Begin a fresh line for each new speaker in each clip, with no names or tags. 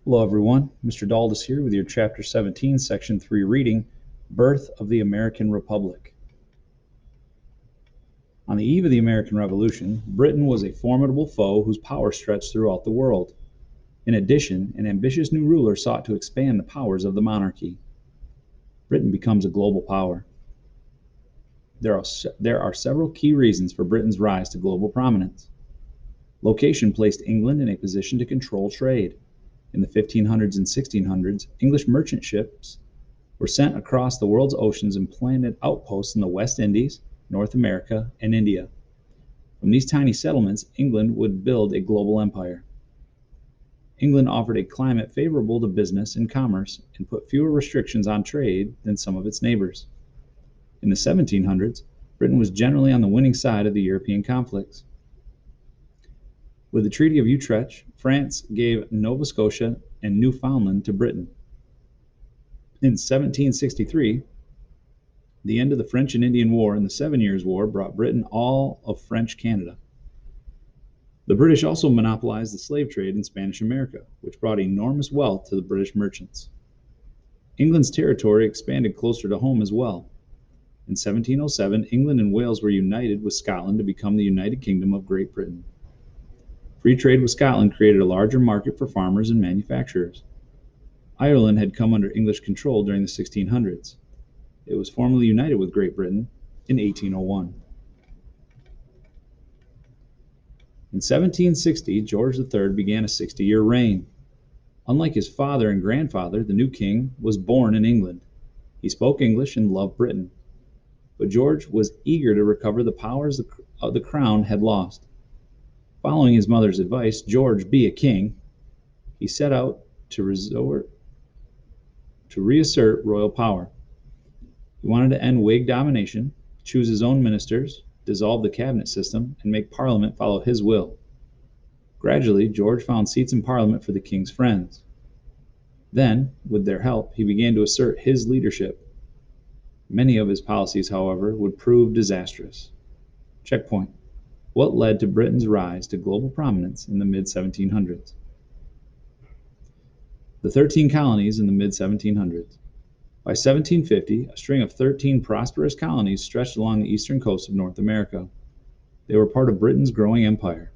Hello, everyone. Mr. Daldis here with your Chapter 17, Section 3 reading, Birth of the American Republic. On the eve of the American Revolution, Britain was a formidable foe whose power stretched throughout the world. In addition, an ambitious new ruler sought to expand the powers of the monarchy. Britain becomes a global power. There are several key reasons for Britain's rise to global prominence. Location placed England in a position to control trade. In the 1500s and 1600s, English merchant ships were sent across the world's oceans and planted outposts in the West Indies, North America, and India. From these tiny settlements, England would build a global empire. England offered a climate favorable to business and commerce and put fewer restrictions on trade than some of its neighbors. In the 1700s, Britain was generally on the winning side of the European conflicts. With the Treaty of Utrecht, France gave Nova Scotia and Newfoundland to Britain. In 1763, the end of the French and Indian War and the 7 Years' War brought Britain all of French Canada. The British also monopolized the slave trade in Spanish America, which brought enormous wealth to the British merchants. England's territory expanded closer to home as well. In 1707, England and Wales were united with Scotland to become the United Kingdom of Great Britain. Free trade with Scotland created a larger market for farmers and manufacturers. Ireland had come under English control during the 1600s. It was formally united with Great Britain in 1801. In 1760, George III began a 60-year reign. Unlike his father and grandfather, the new king was born in England. He spoke English and loved Britain. But George was eager to recover the powers the crown had lost. Following his mother's advice, George be a king, he set out to reassert royal power. He wanted to end Whig domination, choose his own ministers, dissolve the cabinet system, and make Parliament follow his will. Gradually, George found seats in Parliament for the king's friends. Then, with their help, he began to assert his leadership. Many of his policies, however, would prove disastrous. Checkpoint. What led to Britain's rise to global prominence in the mid-1700s? The 13 colonies in the mid-1700s. By 1750, a string of 13 prosperous colonies stretched along the eastern coast of North America. They were part of Britain's growing empire.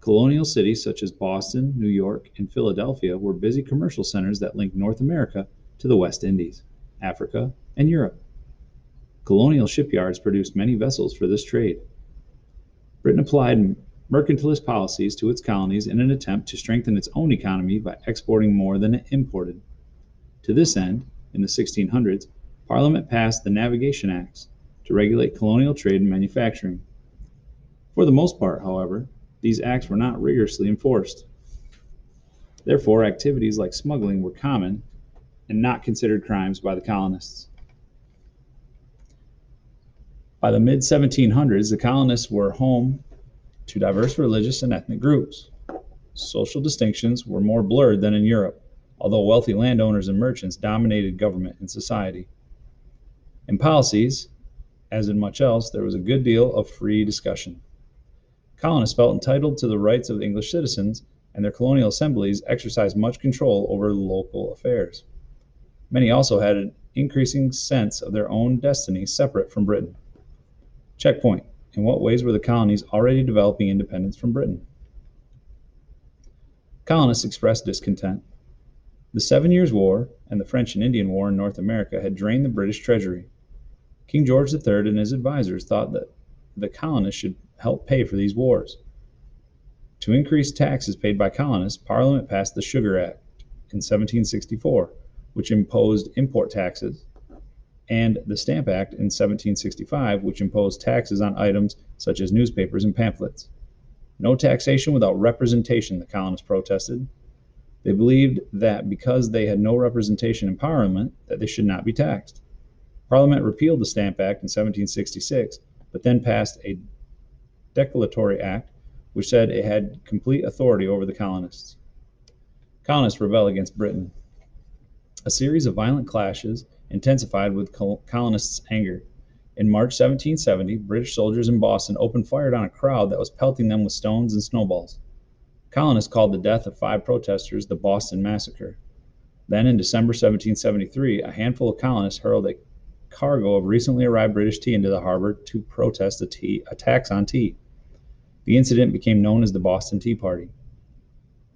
Colonial cities such as Boston, New York, and Philadelphia were busy commercial centers that linked North America to the West Indies, Africa, and Europe. Colonial shipyards produced many vessels for this trade. Britain applied mercantilist policies to its colonies in an attempt to strengthen its own economy by exporting more than it imported. To this end, in the 1600s, Parliament passed the Navigation Acts to regulate colonial trade and manufacturing. For the most part, however, these acts were not rigorously enforced. Therefore, activities like smuggling were common and not considered crimes by the colonists. By the mid-1700s, the colonists were home to diverse religious and ethnic groups. Social distinctions were more blurred than in Europe, although wealthy landowners and merchants dominated government and society. In policies, as in much else, there was a good deal of free discussion. Colonists felt entitled to the rights of English citizens, and their colonial assemblies exercised much control over local affairs. Many also had an increasing sense of their own destiny separate from Britain. Checkpoint. In what ways were the colonies already developing independence from Britain? Colonists expressed discontent. The 7 Years' War and the French and Indian War in North America had drained the British treasury. King George III and his advisors thought that the colonists should help pay for these wars. To increase taxes paid by colonists, Parliament passed the Sugar Act in 1764, which imposed import taxes, and the Stamp Act in 1765, which imposed taxes on items such as newspapers and pamphlets. No taxation without representation, the colonists protested. They believed that because they had no representation in Parliament, that they should not be taxed. Parliament repealed the Stamp Act in 1766, but then passed a declaratory act which said it had complete authority over the colonists. Colonists rebel against Britain. A series of violent clashes intensified with colonists' anger. In March 1770, British soldiers in Boston opened fire on a crowd that was pelting them with stones and snowballs. Colonists called the death of 5 protesters the Boston Massacre. Then, in December 1773, a handful of colonists hurled a cargo of recently arrived British tea into the harbor to protest the attacks on tea. The incident became known as the Boston Tea Party.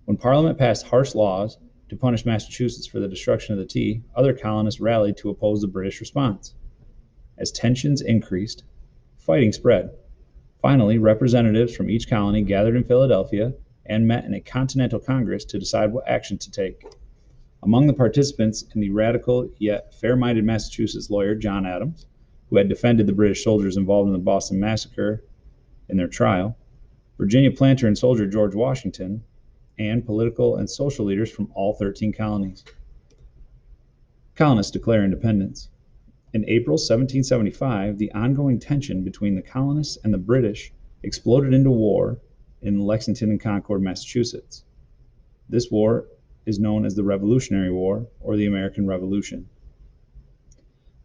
When Parliament passed harsh laws to punish Massachusetts for the destruction of the tea, other colonists rallied to oppose the British response. As tensions increased, fighting spread. Finally, representatives from each colony gathered in Philadelphia and met in a Continental Congress to decide what action to take. Among the participants in the radical yet fair-minded Massachusetts lawyer John Adams, who had defended the British soldiers involved in the Boston Massacre in their trial, Virginia planter and soldier George Washington, and political and social leaders from all 13 colonies. Colonists declare independence. In April 1775, the ongoing tension between the colonists and the British exploded into war in Lexington and Concord, Massachusetts. This war is known as the Revolutionary War or the American Revolution.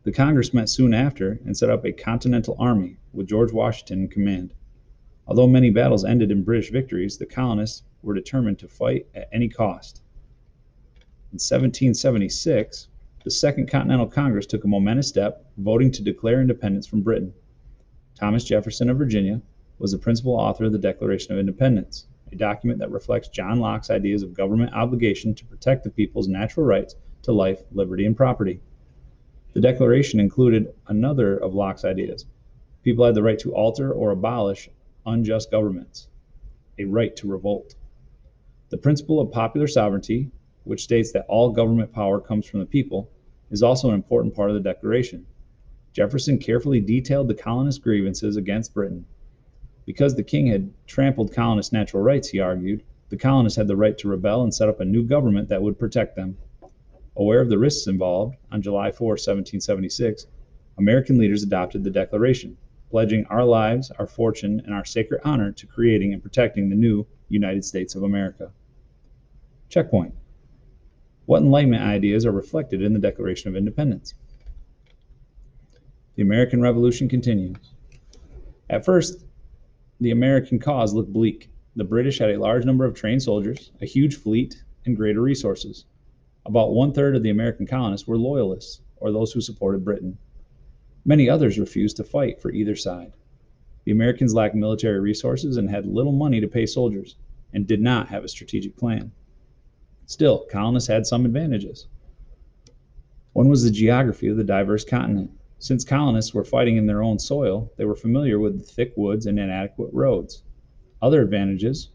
The Congress met soon after and set up a Continental Army with George Washington in command. Although many battles ended in British victories, the colonists were determined to fight at any cost. In 1776, the Second Continental Congress took a momentous step, voting to declare independence from Britain. Thomas Jefferson of Virginia was the principal author of the Declaration of Independence, a document that reflects John Locke's ideas of government obligation to protect the people's natural rights to life, liberty, and property. The Declaration included another of Locke's ideas. People had the right to alter or abolish unjust governments, a right to revolt. The principle of popular sovereignty, which states that all government power comes from the people, is also an important part of the Declaration. Jefferson carefully detailed the colonists' grievances against Britain. Because the king had trampled colonists' natural rights, he argued, the colonists had the right to rebel and set up a new government that would protect them. Aware of the risks involved, on July 4, 1776, American leaders adopted the Declaration, pledging our lives, our fortune, and our sacred honor to creating and protecting the new United States of America. Checkpoint. What Enlightenment ideas are reflected in the Declaration of Independence? The American Revolution continues. At first, the American cause looked bleak. The British had a large number of trained soldiers, a huge fleet, and greater resources. About 1/3 of the American colonists were loyalists, or those who supported Britain. Many others refused to fight for either side. The Americans lacked military resources and had little money to pay soldiers, and did not have a strategic plan. Still, colonists had some advantages. One was the geography of the diverse continent. Since colonists were fighting in their own soil, they were familiar with the thick woods and inadequate roads. Other advantages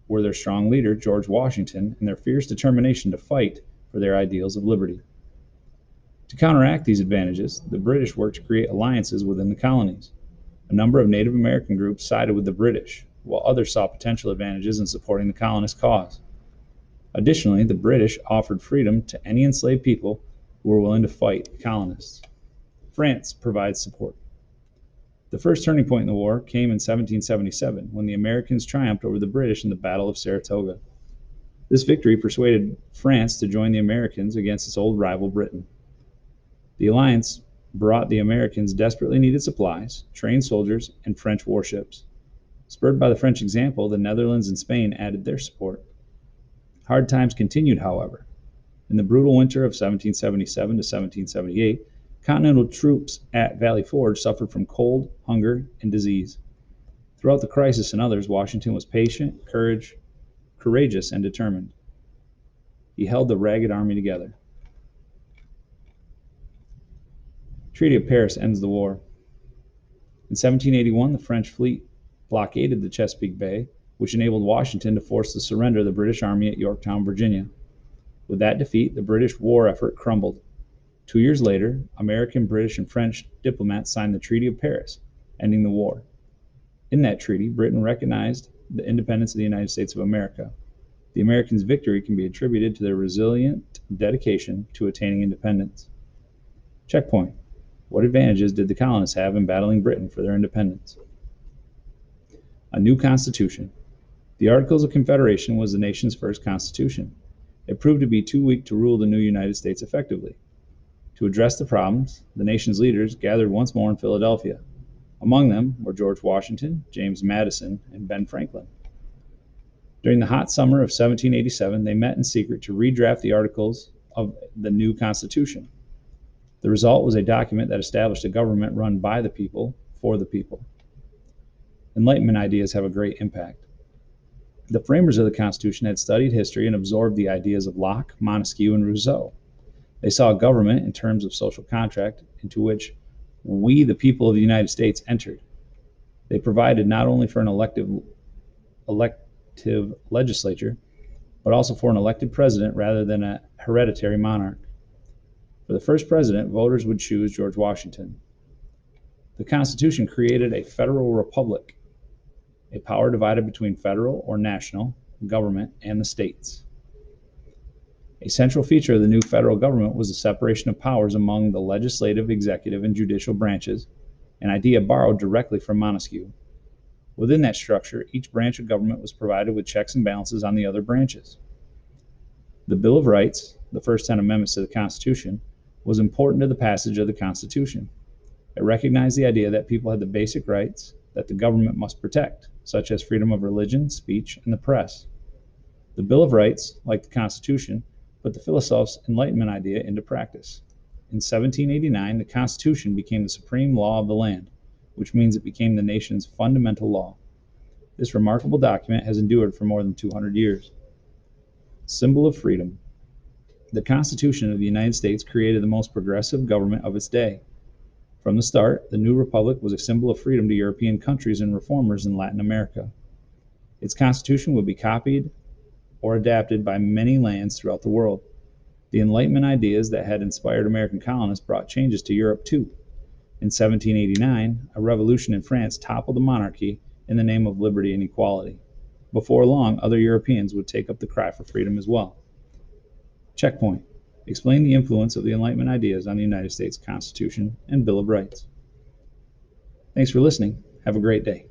were their strong leader, George Washington, and their fierce determination to fight for their ideals of liberty. To counteract these advantages, the British worked to create alliances within the colonies. A number of Native American groups sided with the British, while others saw potential advantages in supporting the colonist cause. Additionally, the British offered freedom to any enslaved people who were willing to fight the colonists. France provides support. The first turning point in the war came in 1777, when the Americans triumphed over the British in the Battle of Saratoga. This victory persuaded France to join the Americans against its old rival Britain. The alliance brought the Americans desperately needed supplies, trained soldiers, and French warships. Spurred by the French example, the Netherlands and Spain added their support. Hard times continued, however. In the brutal winter of 1777 to 1778, Continental troops at Valley Forge suffered from cold, hunger, and disease. Throughout the crisis and others, Washington was patient, courageous, and determined. He held the ragged army together. Treaty of Paris ends the war. In 1781, the French fleet blockaded the Chesapeake Bay, which enabled Washington to force the surrender of the British Army at Yorktown, Virginia. With that defeat, the British war effort crumbled. 2 years later, American, British, and French diplomats signed the Treaty of Paris, ending the war. In that treaty, Britain recognized the independence of the United States of America. The Americans' victory can be attributed to their resilient dedication to attaining independence. Checkpoint. What advantages did the colonists have in battling Britain for their independence? A new constitution. The Articles of Confederation was the nation's first constitution. It proved to be too weak to rule the new United States effectively. To address the problems, the nation's leaders gathered once more in Philadelphia. Among them were George Washington, James Madison, and Ben Franklin. During the hot summer of 1787, they met in secret to redraft the articles of the new Constitution. The result was a document that established a government run by the people, for the people. Enlightenment ideas have a great impact. The framers of the Constitution had studied history and absorbed the ideas of Locke, Montesquieu, and Rousseau. They saw government in terms of social contract into which we, the people of the United States, entered. They provided not only for an elective legislature, but also for an elected president rather than a hereditary monarch. For the first president, voters would choose George Washington. The Constitution created a federal republic, a power divided between federal or national government and the states. A central feature of the new federal government was the separation of powers among the legislative, executive, and judicial branches, an idea borrowed directly from Montesquieu. Within that structure, each branch of government was provided with checks and balances on the other branches. The Bill of Rights, the first 10 amendments to the Constitution, was important to the passage of the Constitution. It recognized the idea that people had the basic rights that the government must protect, such as freedom of religion, speech, and the press. The Bill of Rights, like the Constitution, put the philosophers' Enlightenment idea into practice. In 1789, the Constitution became the supreme law of the land, which means it became the nation's fundamental law. This remarkable document has endured for more than 200 years. Symbol of freedom. The Constitution of the United States created the most progressive government of its day. From the start, the new republic was a symbol of freedom to European countries and reformers in Latin America. Its constitution would be copied or adapted by many lands throughout the world. The Enlightenment ideas that had inspired American colonists brought changes to Europe too. In 1789, a revolution in France toppled the monarchy in the name of liberty and equality. Before long, other Europeans would take up the cry for freedom as well. Checkpoint. Explain the influence of the Enlightenment ideas on the United States Constitution and Bill of Rights. Thanks for listening. Have a great day.